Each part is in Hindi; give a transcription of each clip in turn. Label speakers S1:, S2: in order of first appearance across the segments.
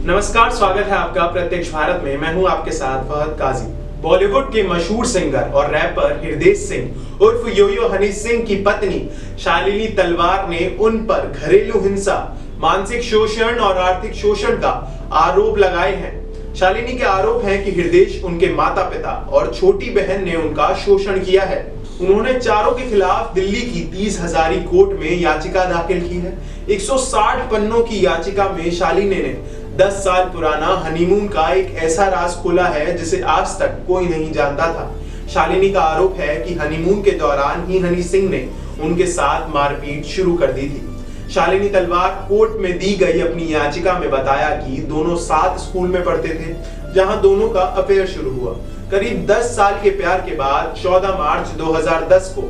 S1: नमस्कार, स्वागत है आपका प्रत्यक्ष भारत में। मैं हूं आपके साथ फहद काजी। बॉलीवुड के मशहूर सिंगर और रैपर हृदय सिंह उर्फ योयो हनी सिंह की पत्नी शालिनी तलवार ने उन पर घरेलू हिंसा, मानसिक शोषण और आर्थिक शोषण का आरोप लगाए हैं। शालिनी के आरोप हैं कि हृदय उनके माता पिता और छोटी बहन ने उनका शोषण किया है। उन्होंने चारों के खिलाफ दिल्ली की 30 हजारी कोर्ट में याचिका दाखिल की है। 160 पन्नों की याचिका में शालिनी ने 10 साल पुराना हनीमून का एक ऐसा राज खोला है जिसे आज तक कोई नहीं जानता था। शालिनी का आरोप है कि हनीमून के दौरान ही हनी सिंह ने उनके साथ मारपीट शुरू कर दी थी। शालिनी तलवार कोर्ट में दी गई अपनी याचिका में बताया कि दोनों साथ स्कूल में पढ़ते थे, जहां दोनों का अफेयर शुरू हुआ। करीब 10 साल के प्यार के बाद 14 मार्च 2010 को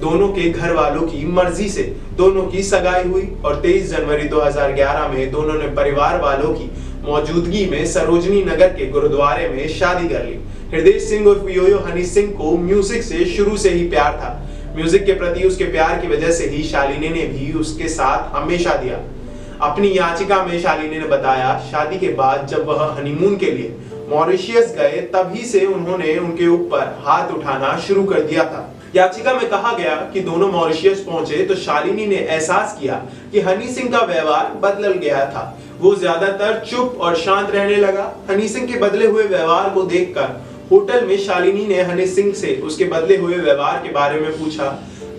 S1: दोनों के घर वालों की मर्जी से दोनों की सगाई हुई और 23 जनवरी 2011 में दोनों ने परिवार वालों की मौजूदगी में सरोजनी नगर के गुरुद्वारे में शादी कर ली। हृदय सिंह उर्फ योयो हनी सिंह को म्यूजिक से शुरू से ही प्यार था। म्यूजिक के प्रति उसके प्यार की वजह से ही शालिनी ने भी उसके साथ हमेशा दिया। अपनी याचिका में शालिनी ने बताया, शादी के बाद जब वह हनीमून के लिए मॉरिशस गए तभी से उन्होंने उनके ऊपर हाथ उठाना शुरू कर दिया था। याचिका में कहा गया कि दोनों मॉरिशस पहुंचे तो शालिनी ने एहसास किया कि हनी सिंह का व्यवहार बदल गया था। वो ज्यादातर चुप और शांत रहने लगा। हनी सिंह के बदले हुए व्यवहार को देखकर होटल में शालिनी ने हनी सिंह से उसके बदले हुए व्यवहार के बारे में पूछा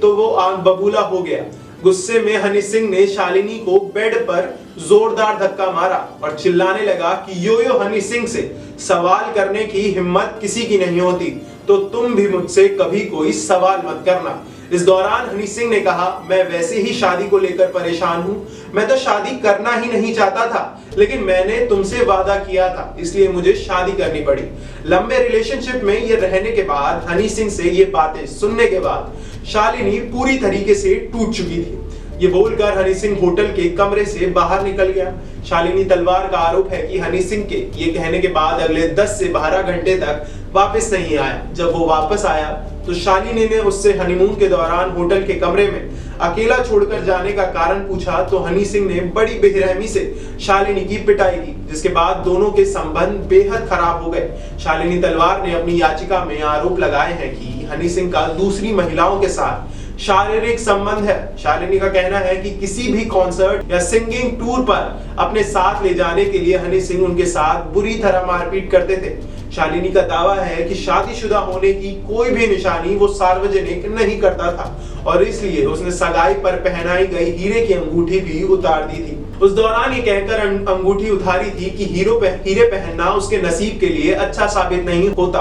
S1: तो वो आंख बबूला हो गया। गुस्से में हनी सिंह ने शालिनी को बेड पर जोरदार धक्का मारा और चिल्लाने लगा कि योयो हनी सिंह से सवाल करने की हिम्मत किसी की नहीं होती तो तुम भी मुझसे कभी कोई सवाल मत करना। इस दौरान हनी सिंह ने कहा, मैं वैसे ही शादी को लेकर परेशान हूं। मैं तो शादी करना ही नहीं चाहता था, लेकिन मैंने तुमसे वादा किया था, इसलिए मुझे शादी करनी पड़ी। लंबे रिलेशनशिप में ये रहने के बाद, हनी सिंह से ये बातें सुनने के बाद शालिनी पूरी तरीके से टूट चुकी थी। ये बोलकर हनी सिंह होटल के कमरे से बाहर निकल गया। शालिनी तलवार का आरोप है कि हनी सिंह के ये कहने के बाद अगले 10 से 12 घंटे तक वापस नहीं आया। जब वो वापस आया तो शालिनी ने उससे हनीमून के दौरान होटल के कमरे में अकेला छोड़कर जाने का कारण पूछा तो हनी सिंह ने बड़ी बेरहमी से शालिनी की पिटाई की, जिसके बाद दोनों के संबंध बेहद खराब हो गए। शालिनी तलवार ने अपनी याचिका में आरोप लगाए हैं कि हनी सिंह का दूसरी महिलाओं के साथ शारीरिक संबंध है। शालिनी का कहना है कि किसी भी कॉन्सर्ट या सिंगिंग टूर पर अपने साथ ले जाने के लिए हनी सिंह उनके साथ बुरी तरह मारपीट करते थे। शालिनी का दावा है कि शादीशुदा होने की कोई भी निशानी वो सार्वजनिक नहीं करता था और इसलिए उसने सगाई पर पहनाई गई हीरे की अंगूठी भी उतार दी थी। उस दौरान ये कहकर अंगूठी उतारी थी कि हीरे पहनना उसके नसीब के लिए अच्छा साबित नहीं होता।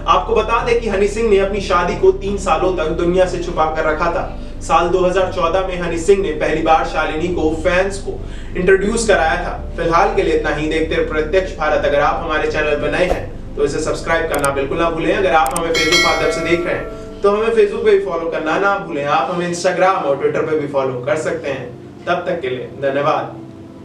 S1: आपको बता दें कि हनी सिंह ने अपनी शादी को 3 सालों तक दुनिया से छुपा कर रखा था। साल 2014 में हनी सिंह ने पहली बार शालिनी को फैंस को इंट्रोड्यूस कराया था। फिलहाल के लिए इतना ही। देखते रहिए प्रत्यक्ष भारत। अगर आप हमारे चैनल पर नए हैं तो इसे सब्सक्राइब करना बिल्कुल ना भूलें। अगर आप हमें फेसबुक माध्यम से देख रहे हैं तो हमें फेसबुक पे भी फॉलो करना ना भूलें। आप हमें इंस्टाग्राम और ट्विटर पे भी फॉलो कर सकते हैं। तब तक के लिए धन्यवाद।